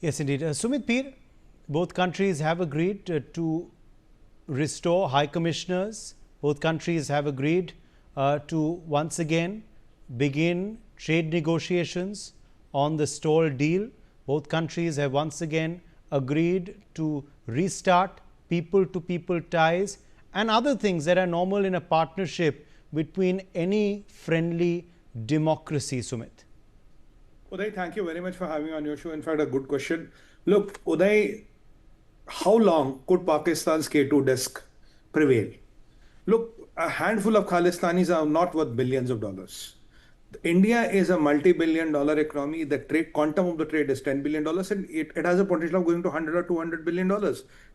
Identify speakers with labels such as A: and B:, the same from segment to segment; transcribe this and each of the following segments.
A: Yes, indeed. Sumit Peer, both countries have agreed to restore high commissioners. Both countries have agreed to once again begin trade negotiations on the stalled deal. Both countries have once again agreed to restart people to people ties and other things that are normal in a partnership between any friendly democracy, Sumit.
B: Uday, thank you very much for having me on your show. In fact, a good question. Look, Uday, how long could Pakistan's K2 desk prevail? Look, a handful of Khalistanis are not worth billions of dollars. India is a multi-billion-dollar economy. The trade quantum of the trade is $10 billion, and it has a potential of going to 100 or $200 billion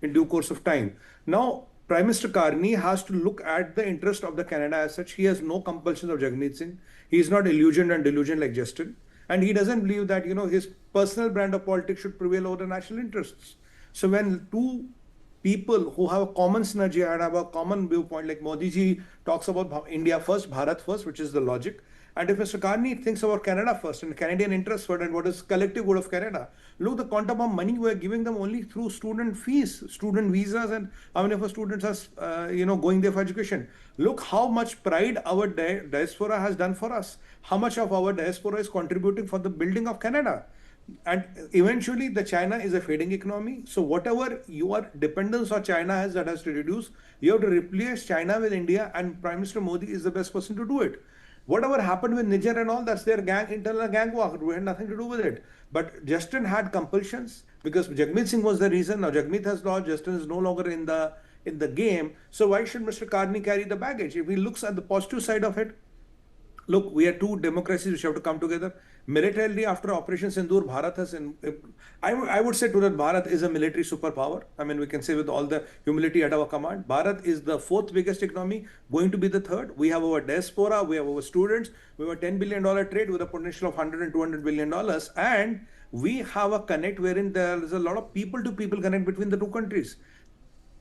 B: in due course of time. Now, Prime Minister Carney has to look at the interest of the Canada as such. He has no compulsions of Jagmeet Singh. He is not illusioned and delusioned like Justin. And he doesn't believe that, his personal brand of politics should prevail over the national interests. So when two people who have a common synergy and have a common viewpoint, like Modi ji talks about India first, Bharat first, which is the logic. And if Mr. Carney thinks about Canada first and Canadian interests first and what is collective good of Canada, look, the quantum of money we're giving them only through student fees, student visas, and how many of our students are, going there for education. Look how much pride our diaspora has done for us. How much of our diaspora is contributing for the building of Canada. And eventually, the China is a fading economy. So whatever your dependence on China has, that has to reduce. You have to replace China with India, and Prime Minister Modi is the best person to do it. Whatever happened with Nijjar and all, that's their internal gang war. We had nothing to do with it. But Justin had compulsions because Jagmeet Singh was the reason. Now Jagmeet has lost. Justin is no longer in the game. So why should Mr. Carney carry the baggage? If he looks at the positive side of it, look, we are two democracies which have to come together. Militarily, after Operation Sindoor, Bharat has, I would say that Bharat is a military superpower. I mean, we can say with all the humility at our command, Bharat is the fourth biggest economy, going to be the third. We have our diaspora, we have our students, we have a $10 billion trade with a potential of $100 and $200 billion. And we have a connect wherein there is a lot of people-to-people connect between the two countries.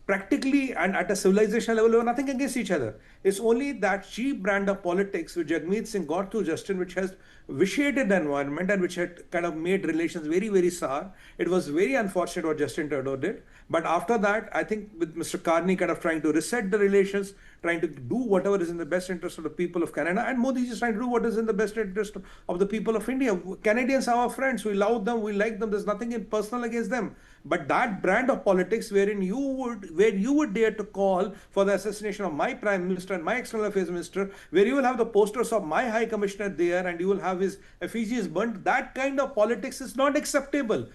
B: Practically and at a civilization level, we are nothing against each other. It's only that cheap brand of politics which Jagmeet Singh got through Justin, which has vitiated the environment and which had kind of made relations very, very sour. It was very unfortunate what Justin Trudeau did. But after that, I think with Mr. Carney kind of trying to reset the relations, trying to do whatever is in the best interest of the people of Canada, and Modi is trying to do what is in the best interest of the people of India. Canadians are our friends. We love them. We like them. There's nothing personal against them. But that brand of politics where you would dare to call for the assassination of my Prime Minister and my External Affairs Minister, where you will have the posters of my High Commissioner there and you will have his effigies burnt, that kind of politics is not acceptable.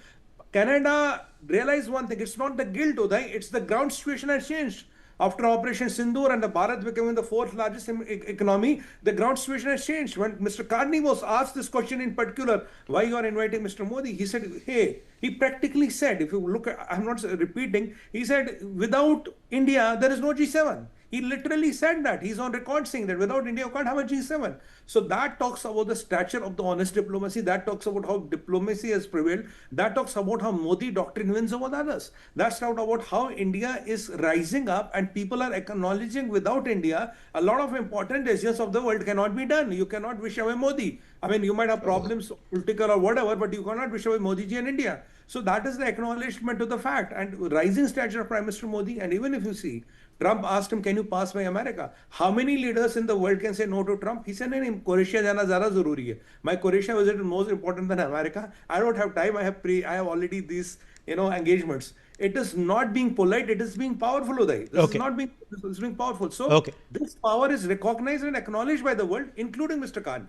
B: Canada realized one thing, it's not the guilt, Uday, it's the ground situation has changed. After Operation Sindoor and the Bharat becoming the fourth largest economy, the ground situation has changed. When Mr. Carney was asked this question in particular, why you are inviting Mr. Modi, he said, hey, he practically said, if you look at, I'm not repeating, he said, without India, there is no G7. He literally said that. He's on record saying that without India, you can't have a G7. So that talks about the stature of the honest diplomacy. That talks about how diplomacy has prevailed. That talks about how Modi doctrine wins over the others. That's talked about how India is rising up and people are acknowledging without India, a lot of important decisions of the world cannot be done. You cannot wish away Modi. I mean, you might have problems, political or whatever, but you cannot wish away Modi ji and India. So that is the acknowledgement of the fact and rising stature of Prime Minister Modi. And even if you see, Trump asked him, can you pass by America? How many leaders in the world can say no to Trump? He said, no, Croatia jana zara zaruri hai. My Croatia visit is more important than America. I don't have time. I have already these, engagements. It is not being polite. It is being powerful, Uday. This is not being, this is being powerful. So this power is recognized and acknowledged by the world, including Mr. Carney.